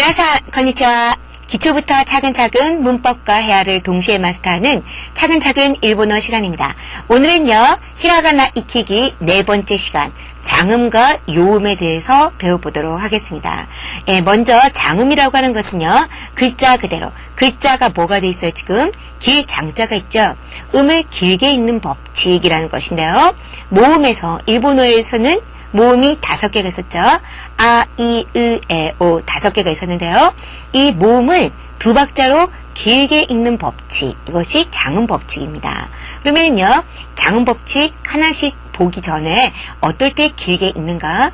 미나사 konnichiwa. 기초부터 차근차근 문법과 회화를 동시에 마스터하는 차근차근 일본어 시간입니다. 오늘은요, 히라가나 익히기 4번째 시간, 장음과 요음에 대해서 배워보도록 하겠습니다. 먼저 장음이라고 하는 것은요, 글자 그대로, 글자가 뭐가 돼 있어요, 지금? 길장자가 있죠? 음을 길게 읽는 법칙이라는 것인데요. 모음에서, 일본어에서는 모음이 5개가 있었죠. 아, 이, 으, 에, 오 5개가 있었는데요. 이 모음을 2박자로 길게 읽는 법칙, 이것이 장음 법칙입니다. 그러면요, 장음 법칙 하나씩 보기 전에 어떨 때 길게 읽는가?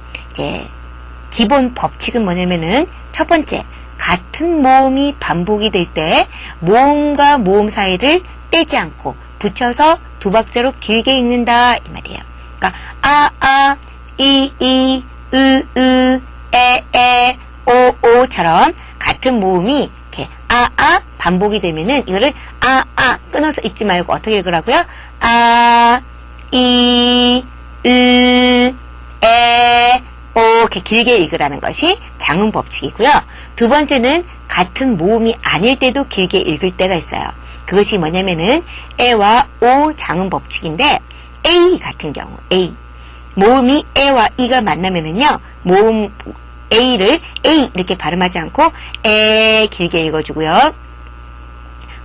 기본 법칙은 뭐냐면은 첫 번째, 같은 모음이 반복이 될 때 모음과 모음 사이를 떼지 않고 붙여서 2박자로 길게 읽는다 이 말이에요. 그러니까 아, 이, 으, 에, 오처럼 같은 모음이 이렇게 반복이 되면은 이거를 끊어서 읽지 말고 어떻게 읽으라고요? 아, 이, 으, 에, 오 이렇게 길게 읽으라는 것이 장음 법칙이고요. 두 번째는 같은 모음이 아닐 때도 길게 읽을 때가 있어요. 그것이 뭐냐면은 에와 오 장음 법칙인데 A 같은 경우 A 모음이 에와 이가 만나면은요, 모음 A를 A 이렇게 발음하지 않고 에 길게 읽어주고요.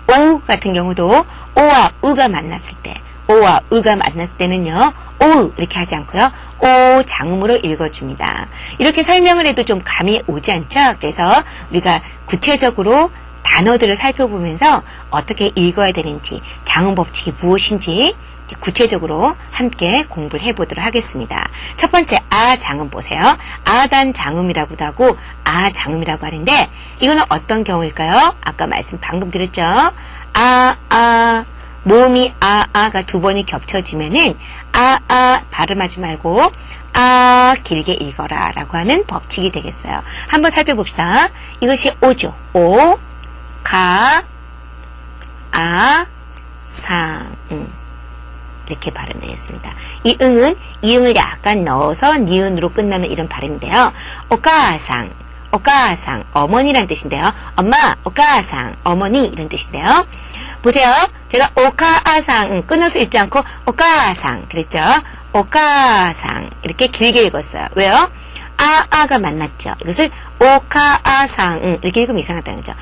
오 같은 경우도 오와 으가 만났을 때, 오와 으가 만났을 때는요, 오 이렇게 하지 않고요, 오 장음으로 읽어줍니다. 이렇게 설명을 해도 좀 감이 오지 않죠? 그래서 우리가 구체적으로 단어들을 살펴보면서 어떻게 읽어야 되는지, 장음 법칙이 무엇인지 구체적으로 함께 공부를 해보도록 하겠습니다. 첫 번째 장음 보세요. 아단 장음이라고도 하고 장음이라고 하는데 이거는 어떤 경우일까요? 아까 말씀 방금 드렸죠. 모음이 아가 2번이 겹쳐지면은 발음하지 말고 길게 읽어라 라고 하는 법칙이 되겠어요. 한번 살펴봅시다. 이것이 오죠. 오, 가, 상, 이렇게 발음되겠습니다. 이 응은 이응을 약간 넣어서 니은으로 끝나는 이런 발음인데요. 오카상, 어머니란 뜻인데요. 엄마, 오카상, 어머니 이런 뜻인데요. 보세요. 제가 오카상 끊어서 읽지 않고 오카상 그랬죠. 오카상 이렇게 길게 읽었어요. 왜요? 아가 만났죠. 이것을 오카상 이렇게 읽으면 이상하다는 거죠.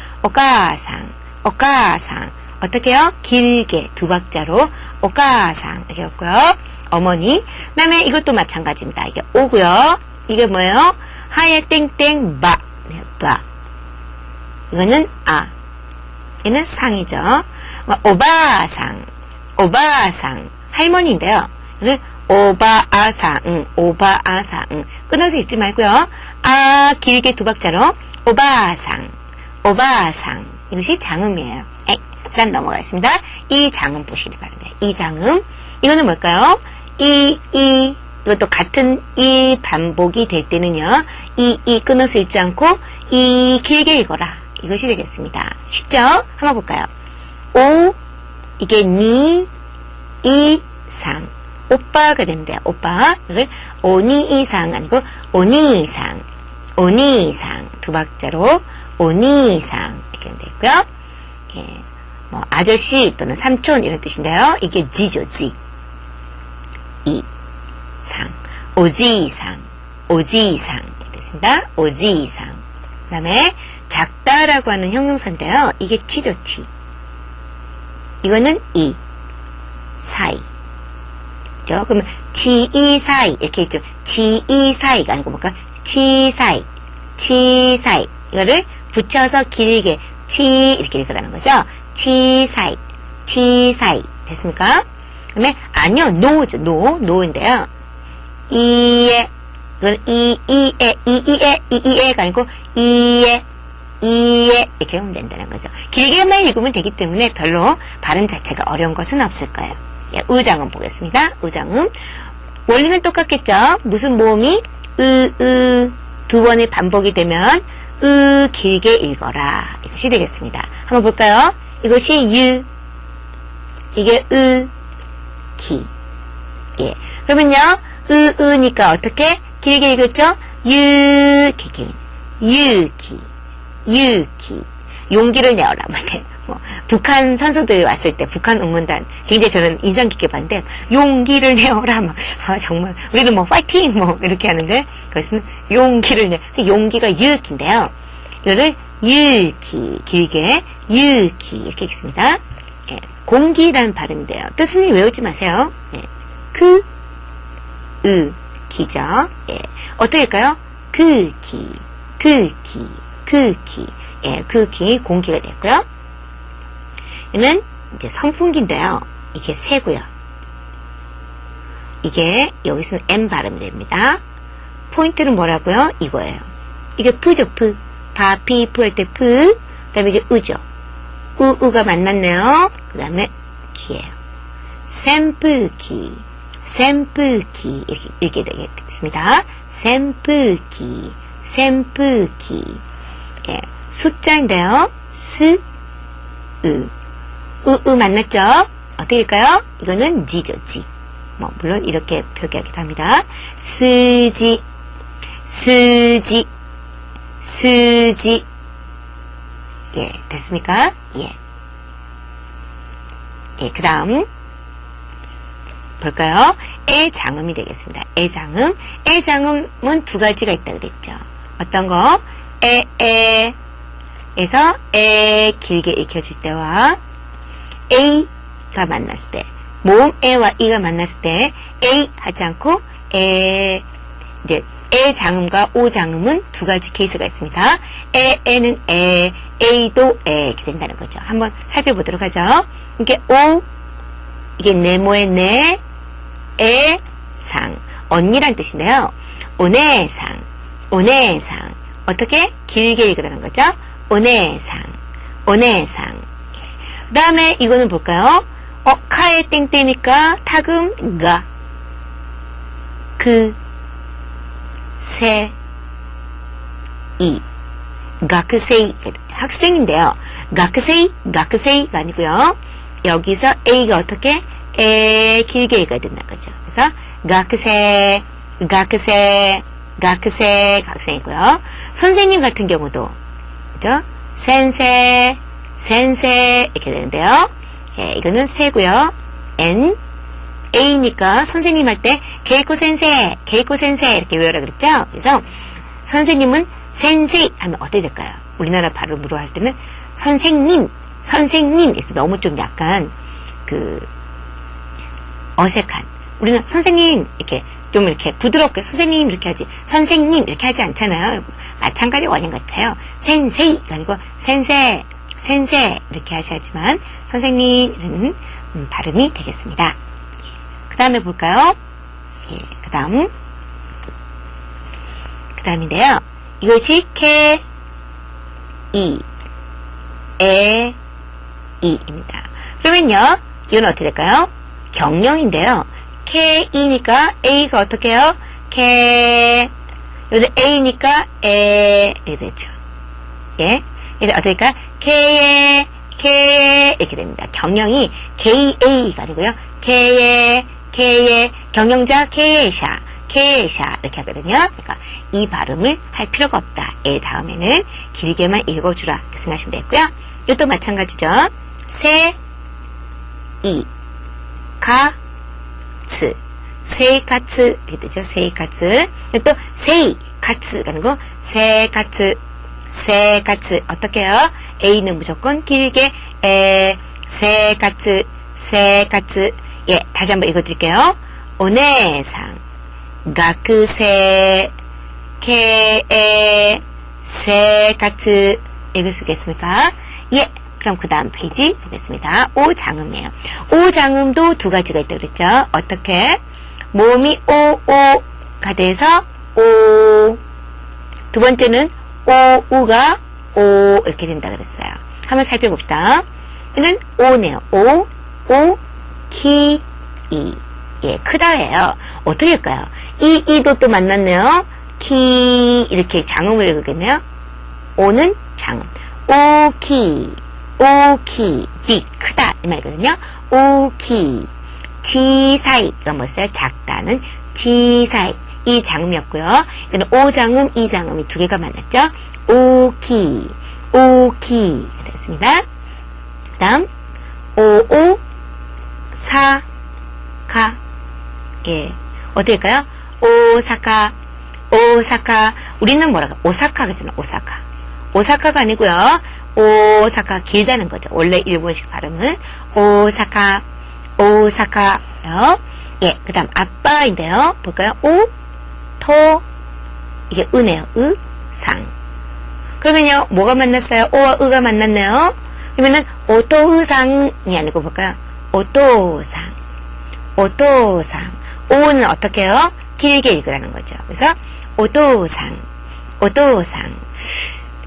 오카상 어떻게 해요? 길게 2박자로 오카상 이렇게 했고요. 어머니. 그 다음에 이것도 마찬가지입니다. 이게 오고요. 이게 뭐예요? 하에 땡땡 바. 이거는 얘는 상이죠. 오바상 할머니인데요. 이걸 오바상 끊어서 읽지 말고요. 길게 2박자로 오바상 이것이 장음이에요. 일단 넘어가겠습니다. 이 장음 보시기 바랍니다. 이 장음. 이거는 뭘까요? 이것도 같은 이 반복이 될 때는요. 이 끊어서 읽지 않고 이 길게 읽어라. 이것이 되겠습니다. 쉽죠? 한번 볼까요? 오, 이게 니, 이, 상. 오빠가 되는데요. 오빠. 이걸 오니이상 아니고 오니상 2박자로 오니상 이렇게 되고요. 아저씨 또는 삼촌 이런 뜻인데요. 이게 지죠, 지. 이상, 오지상 이런 뜻입니다. 오지상. 그 다음에 작다라고 하는 형용사인데요. 이게 치죠, 치. 이거는 이, 사이. 그죠? 그러면 치이사이 이렇게 있죠. 치이사이가 아니고 뭘까? 치사이. 이거를 붙여서 길게 치 이렇게 읽으라는 거죠. 치사이 됐습니까? 그다음에 아니요, 노죠. 노인데요. 이에 이건 이에가 아니고 이에 이렇게 하면 된다는 거죠. 길게만 읽으면 되기 때문에 별로 발음 자체가 어려운 것은 없을 거예요. 의장음 보겠습니다. 의장음 원리는 똑같겠죠. 무슨 모음이 2번이 반복이 되면 길게 읽어라 이것이 되겠습니다. 한번 볼까요? 이것이 유, 이게 기. 그러면요, 으니까 어떻게 길게 읽었죠? 유기. 유키. 용기를 내어라. 뭐, 북한 선수들 왔을 때, 북한 응원단, 굉장히 저는 인상 깊게 봤는데, 용기를 내어라. 막, 정말, 우리는 뭐, 파이팅! 뭐, 이렇게 하는데, 그것은 용기를 용기가 유키인데요. 이거를 유키, 길게, 유키, 이렇게 읽습니다. 예, 공기라는 발음인데요. 뜻은 외우지 마세요. 예, 기죠. 예, 어떻게 할까요? 기. 예, 공기가 됐고요. 얘는 이제 선풍기인데요. 이게 새고요. 이게 여기서는 M 발음이 됩니다. 포인트는 뭐라고요? 이거예요. 이게 푸죠, 푸. 피, 푸 할 때 푸. 그 다음에 이게 으죠. 우가 만났네요. 그 다음에 기예요. 扇風機. 이렇게 되겠습니다. 扇風機. 예, 숫자인데요. 만났죠? 어떻게 할까요? 이거는 지죠, 지. 뭐, 물론 이렇게 표기하기도 합니다. 스지. 예, 됐습니까? 예. 예, 그 다음. 볼까요? 애장음이 되겠습니다. 애장음은 두 가지가 있다고 그랬죠. 어떤 거? 에서 길게 읽혀질 때와 A가 만났을 때, 모음 에와 이가 만났을 때 A 하지 않고 이제 애장음과 오장음은 두 가지 케이스가 있습니다. 에는 A도 이렇게 된다는 거죠. 한번 살펴보도록 하죠. 이게 이게 네모의 네, 상, 언니란 뜻인데요. 오네상. 어떻게? 길게 읽으라는 거죠. 오네상. 그 다음에 이거는 볼까요? 카에 땡땡이니까 타금, 가. 가크세이. 학생인데요. 가크세이가 아니고요. 여기서 A가 어떻게? 길게 읽어야 된다는 거죠. 그래서 학생이고요. 선생님 같은 경우도 그죠? 센세 이렇게 되는데요. 예, 이거는 세고요. A니까 선생님 할 때 케이코 센세 이렇게 외우라 그랬죠. 그래서 선생님은 센세이 하면 어떻게 될까요? 우리나라 발음으로 할 때는 선생님 그래서 너무 좀 약간 어색한. 우리는 선생님 이렇게 좀 이렇게 부드럽게 선생님 이렇게 하지 선생님 이렇게 하지 않잖아요. 마찬가지 원인 같아요. 센세이가 아니고 센세 이렇게 하셔야지만 선생님 이런 발음이 되겠습니다. 그 다음에 볼까요? 예, 그 다음인데요. 이것이 입니다. 그러면요, 이건 어떻게 될까요? 경령인데요. K이니까 A가 어떻게 해요? 여기 A니까 이렇게 되죠. 예. 그래서 어떻게 될까? K에 이렇게 됩니다. 경령이 KA가 아니고요. K에 경영자 K에샤 이렇게 하거든요. 그러니까 이 발음을 할 필요가 없다. 에 다음에는 길게만 읽어주라. 이렇게 생각하시면 되겠고요. 이것도 마찬가지죠. 세이카츠 이렇게 되죠. 세이카츠. 또 세이카츠가 아니고 세카츠 어떻게 해요? A는 무조건 길게 세카츠. 예, 다시 한번 읽어드릴게요. 오네상 가크세 케에 세카츠 읽을 수 있겠습니까? 예. 그럼 그 다음 페이지 보겠습니다. 오장음이에요. 오장음도 두 가지가 있다고 그랬죠. 어떻게? 모음이 오가 돼서 오. 두 번째는 우가 오 이렇게 된다 그랬어요. 한번 살펴봅시다. 이는 오네요. 키, 이. 예, 크다예요. 어떻게 할까요? 이도 또 만났네요. 키, 이렇게 장음을 읽겠네요. 오는 장음. 오키, 빅, 크다. 이 말이거든요. 오키, 지사이가 뭐였어요? 작다는 지사이. 이 장음이었고요. 이거는 오장음, 이장음이 두 개가 만났죠. 오키, 오기 됐습니다. 그 다음 오오 사카 예 어떨까요? 오사카 우리는 뭐라고 오사카 그러잖아요. 오사카가 아니고요. 오사카 길다는 거죠. 원래 일본식 발음은 오사카요. 예, 그 다음 아빠인데요. 볼까요? 이게 으네요. 상. 그러면요, 뭐가 만났어요? 오와 으가 만났네요. 그러면은 오토의상이 아니고 볼까요? 오토상. 오는 어떻게 해요? 길게 읽으라는 거죠. 그래서 오토상.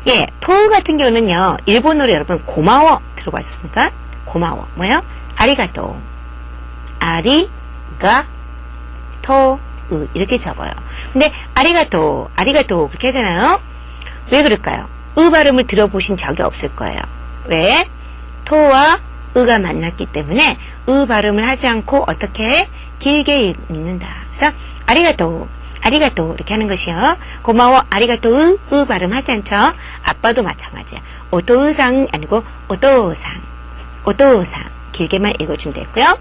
예, 토 같은 경우는요, 일본어로 여러분 고마워 들어봤습니까? 고마워. 뭐예요? 아리가또. 이렇게 적어요. 근데 아리가또 그렇게 하잖아요. 왜 그럴까요? 으 발음을 들어보신 적이 없을 거예요. 왜? 토와 으가 만났기 때문에 으 발음을 하지 않고 어떻게 길게 읽는다. 그래서 아리가또 이렇게 하는 것이요. 고마워 아리가또 으 발음 하지 않죠? 아빠도 마찬가지야. 오토상 아니고 오토상 길게만 읽어주면 되고요.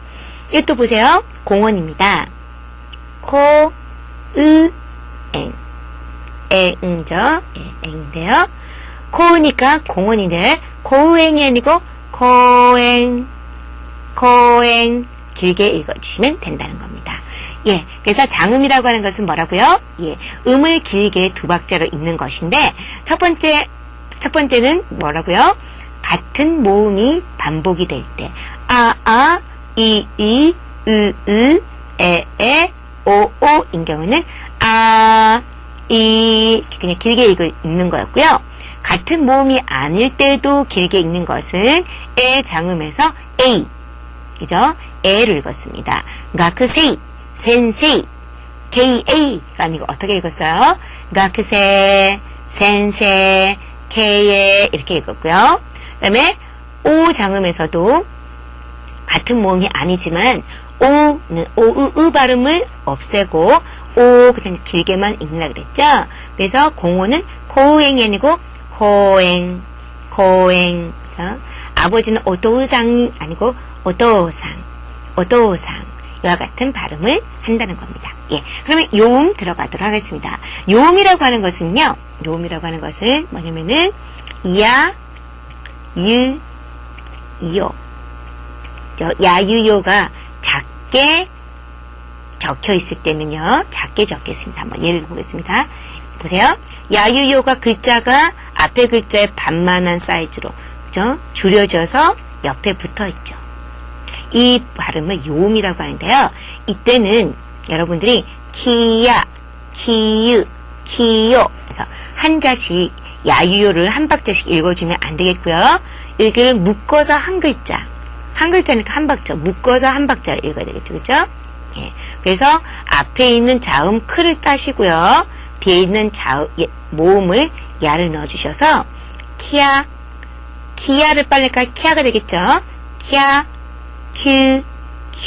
이것도 보세요. 공원입니다. 앵죠. 예, 앵인데요. 코우니까 공원인데 고우앵이 아니고 코앵 길게 읽어주시면 된다는 겁니다. 예, 그래서 장음이라고 하는 것은 뭐라고요? 예, 음을 길게 두 박자로 읽는 것인데 첫 번째는 뭐라고요? 같은 모음이 반복이 될 때 이, 으, 에, 오인 경우는 이렇게 그냥 길게 읽는 거였고요. 같은 모음이 아닐 때도 길게 읽는 것은 에 장음에서 에이 그죠? 에를 읽었습니다. 가크세이, 센세이, 케이에이가 아니고 어떻게 읽었어요? 가크세, 센세, 케이에 이렇게 읽었고요. 그 다음에 오 장음에서도 같은 모음이 아니지만 오는 으 발음을 없애고 오 그냥 길게만 읽는다 그랬죠. 그래서 공오는 고우앵이 아니고 고앵. 그래서 아버지는 오토상이 아니고 오토상 이와 같은 발음을 한다는 겁니다. 예, 그러면 요음 들어가도록 하겠습니다. 요음이라고 하는 것은요. 뭐냐면은 야, 유, 요. 야유요가 작게 적혀 있을 때는요. 작게 적겠습니다. 한번 예를 들어보겠습니다. 보세요. 야유요가 글자가 앞에 글자의 반만한 사이즈로 그죠? 줄여져서 옆에 붙어 있죠. 이 발음을 요음이라고 하는데요. 이때는 여러분들이 키야, 키유, 키요 그래서 한자씩 야유요를 한 박자씩 읽어주면 안 되겠고요. 이렇게 묶어서 한 글자니까 한 박자, 묶어서 한 박자를 읽어야 되겠죠. 그죠? 예. 그래서 앞에 있는 자음 크를 따시고요. 뒤에 있는 모음을 야를 넣어주셔서 키야를 빨리까 키야가 되겠죠. 키야, 큐,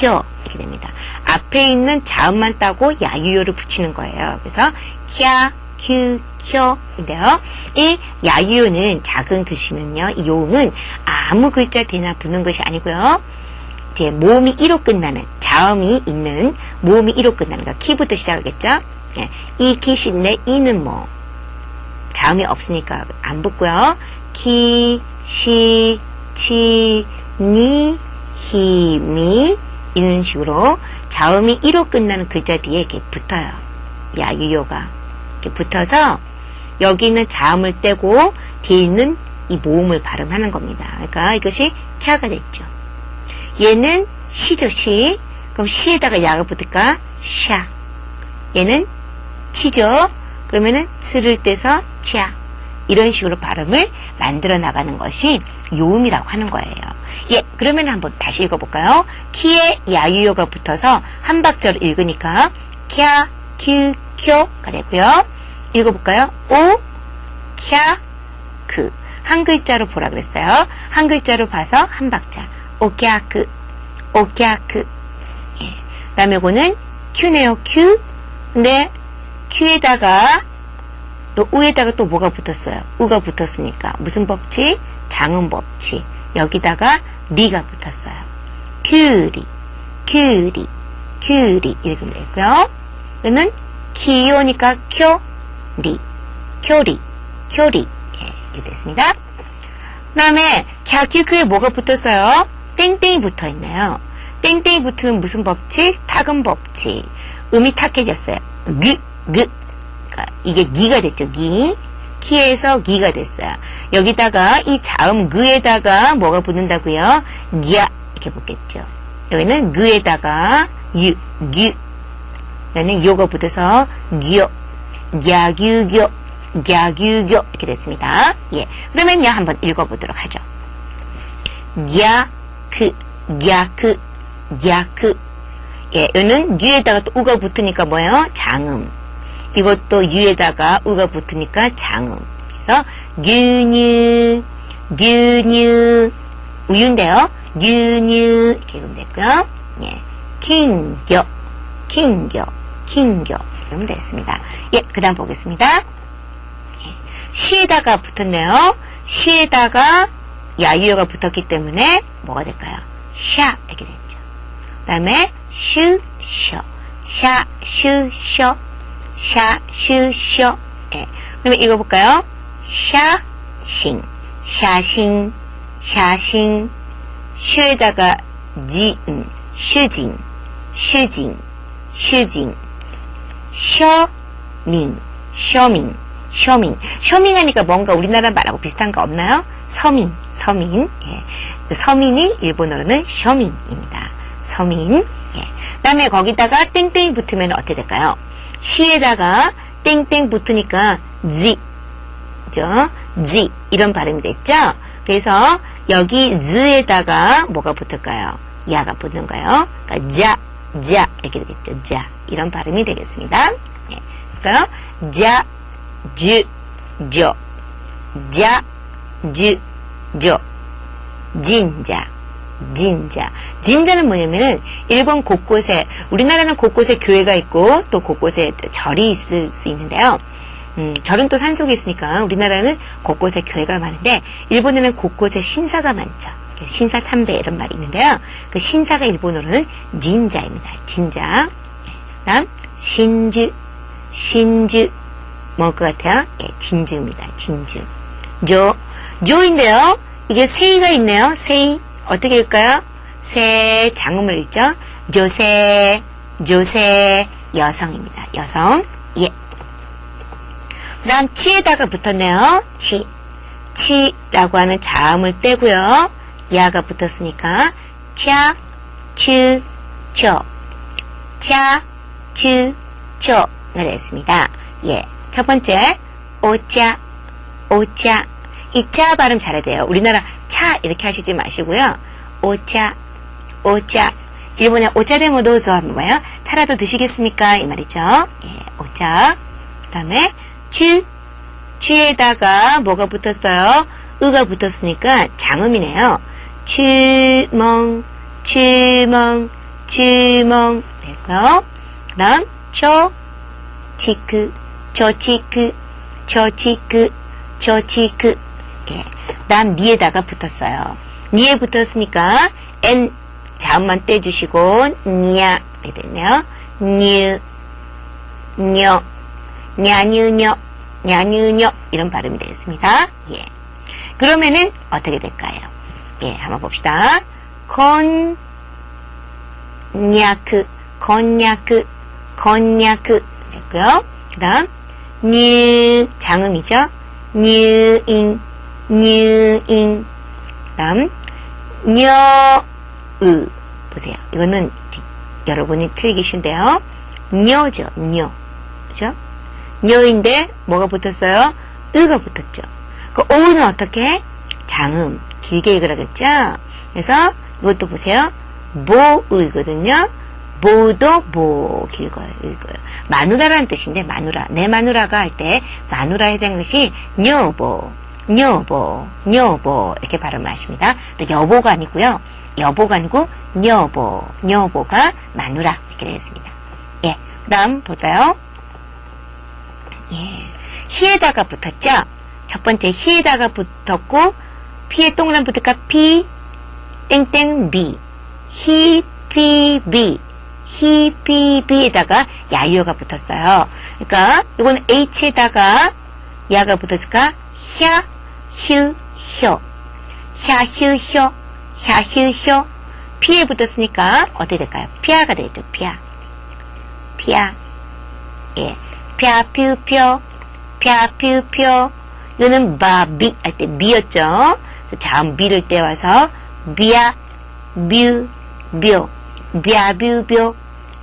쿄 이렇게 됩니다. 앞에 있는 자음만 따고 야유요를 붙이는 거예요. 그래서 키야, 큐, 쿄인데요. 이 야유요는 작은 글씨는요. 이 요음은 아무 글자 뒤나 붙는 것이 아니고요. 뒤에 모음이 1로 끝나는 자음이 있는 모음이 1로 끝나는 거 키부터 시작하겠죠. 예. 이 키신데 이는 뭐 자음이 없으니까 안 붙고요. 키, 시, 치, 니, 히, 미 이런 식으로 자음이 1로 끝나는 글자 뒤에 이렇게 붙어요. 야유요가 이렇게 붙어서 여기 있는 자음을 떼고 뒤에 있는 이 모음을 발음하는 겁니다. 그러니까 이것이 캬가 됐죠. 얘는 시죠, 시. 그럼 시에다가 야가 붙을까? 샤. 얘는 치죠. 그러면은 스를 떼서 차. 이런 식으로 발음을 만들어 나가는 것이 요음이라고 하는 거예요. 예, 그러면 한번 다시 읽어볼까요? 키에 야유요가 붙어서 한 박자로 읽으니까 캬, 큐, 쿄가 되고요. 읽어볼까요? 오, 캬, 크. 한 글자로 보라 그랬어요. 한 글자로 봐서 한 박자. 오캬크. 예. 그 다음에 이거는 큐네요, 큐. 근데 큐에다가 또 우에다가 또 뭐가 붙었어요? 우가 붙었으니까 무슨 법칙? 장음 법칙. 여기다가 리가 붙었어요. 규리, 규리, 규리 이렇게 되고요. 이거는 기요니까 쿄리, 교리, 교리 이렇게 됐습니다. 그 다음에 갸큐큐에 뭐가 붙었어요? 땡땡이 붙어있네요. 땡땡이 붙으면 무슨 법칙? 타금 법칙. 음이 탁해졌어요. 그. 그러니까 이게 기가 됐죠. 기. 키에서 기가 됐어요. 여기다가 이 자음 그에다가 뭐가 붙는다고요? 냐 이렇게 붙겠죠. 여기는 그에다가 유, 규. 여기는 요가 붙어서 교, 야규교, 야규교 이렇게 됐습니다. 예. 그러면요 한번 읽어보도록 하죠. 야크, 야크, 야크. 예, 여기는 유에다가 또 우가 붙으니까 뭐예요? 장음. 이것도 유에다가 우가 붙으니까 장음. 그래서 유뉴, 유뉴, 우유인데요. 유뉴 이렇게 읽으면 됐고요. 예, 킹교, 킹교, 킹교 이러면 됐습니다. 예, 그 다음 보겠습니다. 예, 시에다가 붙었네요. 시에다가 야유어가 붙었기 때문에 뭐가 될까요? 샤 이렇게 됐죠. 그 다음에 슈, 쇼, 샤, 슈, 쇼, 샤, 슈, 쇼. 예. 그러면 읽어볼까요? 샤, 싱, 샤싱, 샤싱, 슈에다가 지, 슈징, 슈징, 슈징, 쇼밍, 쇼밍, 쇼밍. 쇼밍 하니까 뭔가 우리나라 말하고 비슷한 거 없나요? 서민, 서민. 예. 그 서민이 일본어로는 쇼밍입니다. 서민. 예. 그 다음에 거기다가 땡땡이 붙으면 어떻게 될까요? 시에다가 땡땡 붙으니까 지, 그죠? 지 이런 발음이 됐죠? 그래서 여기 z에다가 뭐가 붙을까요? 야가 붙는 거예요. 그러니까 자 이렇게 되겠죠. 자 이런 발음이 되겠습니다. 예. 그러니까요. 자, 주, 조, 자, 주, 조, 진자. 진자. 진자는 뭐냐면은 일본 곳곳에 우리나라는 곳곳에 교회가 있고 또 곳곳에 절이 있을 수 있는데요. 절은 또 산속에 있으니까 우리나라는 곳곳에 교회가 많은데 일본에는 곳곳에 신사가 많죠. 신사 참배 이런 말이 있는데요. 그 신사가 일본어로는 진자입니다. 진자. 그다음 신주. 신주 뭐일 것 같아요? 예, 진주입니다. 진주. 조인데요. 이게 세이가 있네요. 세이. 어떻게 읽을까요? 세 장음을 읽죠. 조세, 조세, 여성입니다. 여성. 예. 그 다음 치에다가 붙었네요. 치. 치라고 하는 자음을 빼고요. 야가 붙었으니까 차, 추, 초. 차, 추, 초가 됐습니다. 예. 첫 번째 오차, 오차. 이 차 발음 잘해야 돼요. 우리나라 차 이렇게 하시지 마시고요. 오차, 오차. 일본에 오차데 모도서 하면 뭐예요? 차라도 드시겠습니까? 이 말이죠. 예, 오차. 그 다음에 추, 추에다가 뭐가 붙었어요? 으가 붙었으니까 장음이네요. 추멍, 추멍, 추멍. 됐고요. 그 다음 초, 치크, 초치크, 초치크, 초치크. 예. 난 니에다가 붙었어요. 니에 붙었으니까 N 자음만 떼주시고 니야 이렇게 됐네요. 뉴, 녀, 냐뉴녀, 냐뉴녀 이런 발음이 되겠습니다. 예. 그러면은 어떻게 될까요? 예, 한번 봅시다. 곤야크, 곤야크, 곤야크 됐고요. 그 다음 뉴 장음이죠. 뉴인, 뉴인. 다음 녀으 보세요. 이거는 여러분이 틀리기 쉬운데요. 녀죠. 녀. 그죠? 녀인데 뭐가 붙었어요? 으가 붙었죠. 그 오는 어떻게? 장음. 길게 읽으라 그랬죠? 그래서 이것도 보세요. 보으이거든요. 보도 보 길어요. 읽어요. 마누라라는 뜻인데 마누라. 내 마누라가 할 때 마누라에 대한 것이 녀보, 녀보, 녀보 이렇게 발음을 하십니다. 또 여보가 아니고요. 여보가 아니고 녀보, 녀보가 마누라 이렇게 되겠습니다. 예, 그다음 볼까요? 예, 히에다가 붙었죠? 첫 번째 히에다가 붙었고, 피에 동그란 붙을까? 피, 땡땡, 비. 히, 피, 비. 히, 피, 비에다가 야유어가 붙었어요. 그러니까, 이건 H에다가 야가 붙었을까? 샤, 휴, 효. 샤, 휴, 효. 샤, 휴, 효. 피에 붙었으니까, 어떻게 될까요? 피아가 되겠죠, 피아. 피아. 예. 펴, 퓨, 표. 펴, 퓨, 표. 이거는 바, 미, 할 때 미였죠? 자음 미를 떼와서, 비아, 뮤, 묘. 비아, 뷰, 묘.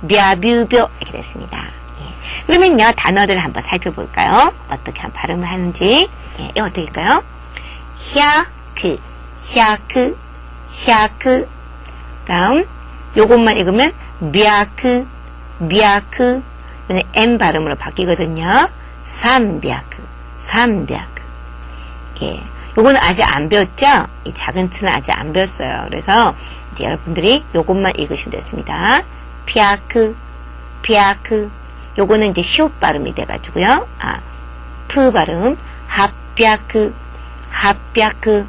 비아, 뷰, 묘. 이렇게 됐습니다. 예. 그러면요, 단어들을 한번 살펴볼까요? 어떻게 발음을 하는지. 예, 이거 어떻게 할까요? 샤크, 샤크, 샤크. 다음, 요것만 읽으면, 미아크, 미아크. M 발음으로 바뀌거든요. 삼비아크, 삼비아크. 예. 요거는 아직 안 배웠죠? 이 작은 트는 아직 안 배웠어요. 그래서 이제 여러분들이 요것만 읽으시면 됐습니다. 피아크, 피아크. 요거는 이제 시옷 발음이 돼가지고요. 프 발음. 핫비아크, 핫비아크.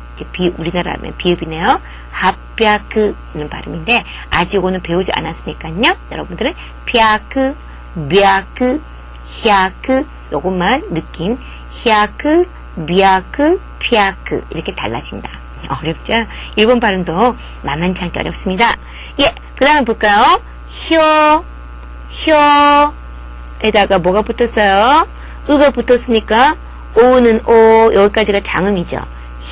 우리나라 하면 비읍이네요. 핫비아크. 이런 발음인데, 아직 요거는 배우지 않았으니까요. 여러분들은 피아크, 미아크, 히아크, 요것만 느낌. 히아크, 미아크, 피아크. 이렇게 달라진다. 어렵죠? 일본 발음도 만만치 않게 어렵습니다. 예, 그 다음에 볼까요? 에다가 뭐가 붙었어요? 으가 붙었으니까, 오는 오, 여기까지가 장음이죠.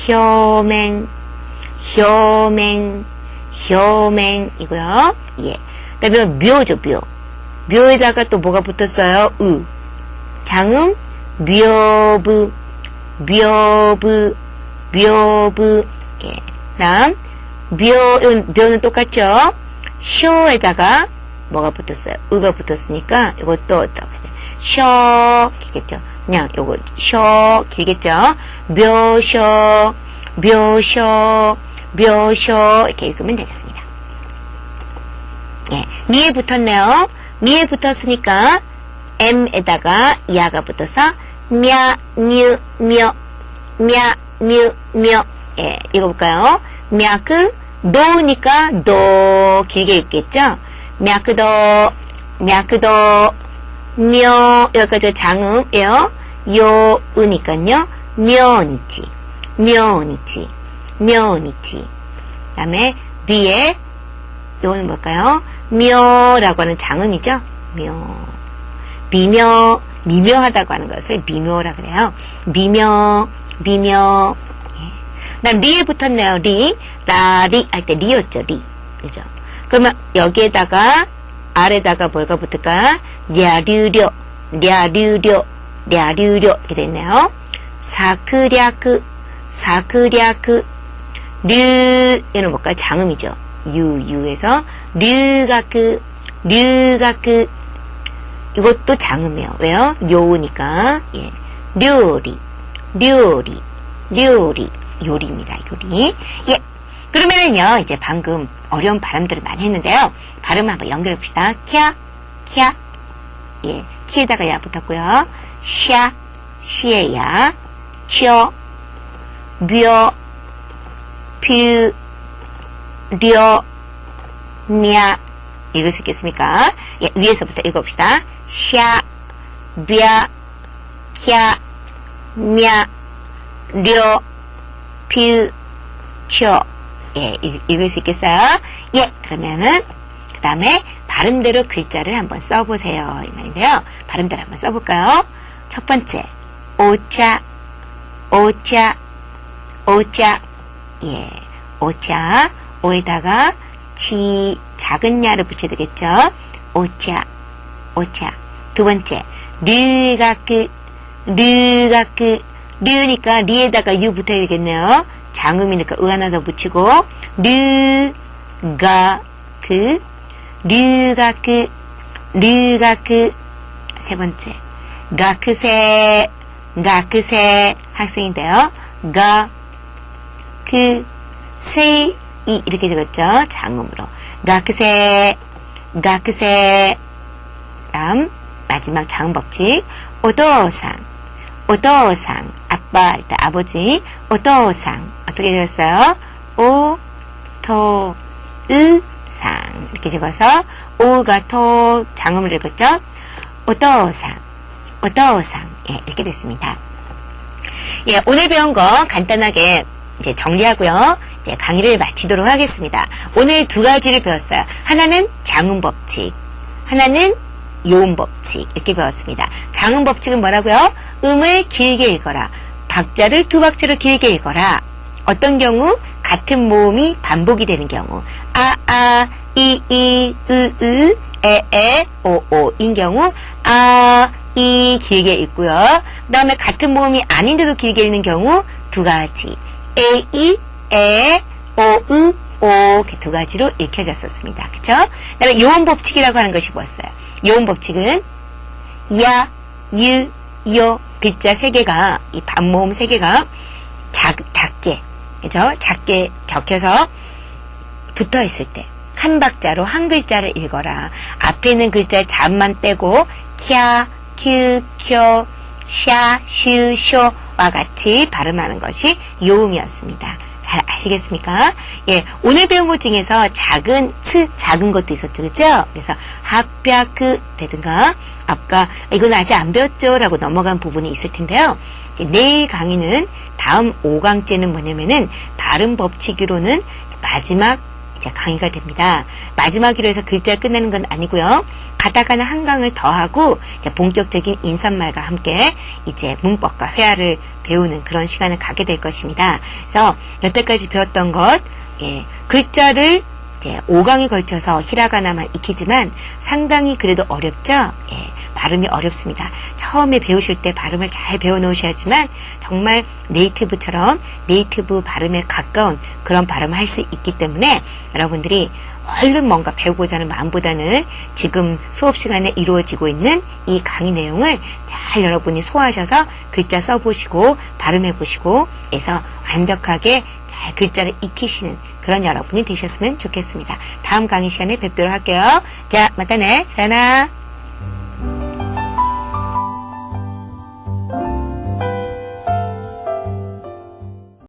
효맹, 효맹, 효맹이고요. 예. 그 다음에 묘죠, 묘. 묘에다가 또 뭐가 붙었어요? 으. 장음, 묘부, 묘부, 묘부. 예. 다음, 묘는 똑같죠? 쇼에다가 뭐가 붙었어요? 으가 붙었으니까, 이것도 어떻게 쇼, 길겠죠? 그냥 요거, 쇼, 길겠죠? 묘쇼, 묘쇼, 묘쇼. 이렇게 읽으면 되겠습니다. 예. 미에 붙었네요. 미에 붙었으니까 M에다가 야가 붙어서 냐, 뮤, 묘, 냐, 뮤, 묘. 예, 읽어볼까요? мя크, 도니까 도 길게 읽겠죠? мя크도, мя크도, 묘, 여기까지 장음이에요. 요, 으니까요. 묘니치, 묘니치, 묘니치. 그 다음에 뒤에 이거는 뭘까요? 묘라고 하는 장음이죠. 묘. 미묘, 미묘하다고 하는 것을 미묘라 그래요. 미묘, 미묘. 예. 그다음 리에 붙었네요. 리, 라리 할 때 리였죠. 리, 그죠? 그러면 여기에다가 아래다가 뭐가 붙을까? 랴류료, 랴류료, 랴류료 이렇게 됐네요. 사크랴크, 사크랴크. 류, 얘는 뭘까요? 장음이죠. 유에서 류가크, 류가크. 이것도 장음이에요. 왜요? 요우니까. 예. 료리, 료리, 료리. 요리입니다. 요리. 예. 그러면은요, 이제 방금 어려운 발음들을 많이 했는데요. 발음을 한번 연결해 봅시다. 캬, 캬. 예. 키에다가 야 붙었고요. 샤, 시에 야. 초, 묘, 퓨, 료, 냐. 읽을 수 있겠습니까? 예, 위에서부터 읽어봅시다. 샤, 벼, 캬, 냐, 료, 퓨, 초. 예, 읽을 수 있겠어요? 예, 그러면은, 그 다음에 발음대로 글자를 한번 써보세요. 이 말인데요. 발음대로 한번 써볼까요? 첫 번째, 오차, 오차, 오차. 예, 오차. 오에다가 지, 작은 야를 붙여야 되겠죠? 오차, 오차. 두 번째, 류가크, 류가크. 류니까 리에다가 유 붙어야 되겠네요. 장음이니까 으 하나 더 붙이고, 류가크, 류가크, 류가크. 세 번째, 가크세, 가크세. 학생인데요. 그, 세, 이, 이렇게 적었죠. 장음으로. 가크세, 가크세. 다음, 마지막 장음 법칙. 오도산, 오토상. 아빠, 일단 아버지. 오토상. 어떻게 되었어요? 오토으상. 이렇게 적어서, 오가 토, 장음을 읽었죠? 오토상. 오토상. 예, 이렇게 됐습니다. 예, 오늘 배운 거 간단하게 이제 정리하고요. 이제 강의를 마치도록 하겠습니다. 오늘 두 가지를 배웠어요. 하나는 장음 법칙, 하나는 요음 법칙 이렇게 배웠습니다. 장음 법칙은 뭐라고요? 음을 길게 읽어라. 박자를 두 박자로 길게 읽어라. 어떤 경우? 같은 모음이 반복이 되는 경우. 아, 이, 으, 에, 오, 인 경우 이 길게 읽고요. 그 다음에 같은 모음이 아닌데도 길게 읽는 경우 두 가지. 에, 오, 이렇게 두 가지로 읽혀졌었습니다. 그쵸? 그 다음에 요음 법칙이라고 하는 것이 뭐였어요? 요음 법칙은 야, 유, 요 글자 세 개가, 이 반모음 세 개가 작게, 그죠? 작게 적혀서 붙어 있을 때 한 박자로 한 글자를 읽어라. 앞에 있는 글자의 잡만 떼고 캬, 큐, 쿄, 샤, 슈, 쇼와 같이 발음하는 것이 요음이었습니다. 잘 아시겠습니까? 예, 오늘 배운 것 중에서 작은 것도 있었죠, 그죠? 그래서 합벽그 되든가 아까 이건 아직 안 배웠죠? 라고 넘어간 부분이 있을 텐데요. 내일 강의는 다음 5강째는 뭐냐면은 발음 법칙으로는 마지막 이제 강의가 됩니다. 마지막으로 해서 글자 끝내는 건 아니고요. 가다가는 한 강을 더 하고 이제 본격적인 인사말과 함께 이제 문법과 회화를 배우는 그런 시간을 갖게 될 것입니다. 그래서 여태까지 배웠던 것, 예, 글자를 이제 5강에 걸쳐서 히라가나만 익히지만 상당히 그래도 어렵죠? 예, 발음이 어렵습니다. 처음에 배우실 때 발음을 잘 배워 놓으셔야지만 정말 네이티브처럼 네이티브 발음에 가까운 그런 발음을 할 수 있기 때문에 여러분들이 얼른 뭔가 배우고자 하는 마음보다는 지금 수업 시간에 이루어지고 있는 이 강의 내용을 잘 여러분이 소화하셔서 글자 써보시고 발음해보시고 해서 완벽하게 잘 글자를 익히시는 그런 여러분이 되셨으면 좋겠습니다. 다음 강의 시간에 뵙도록 할게요. 자, 맞다네. 사연아.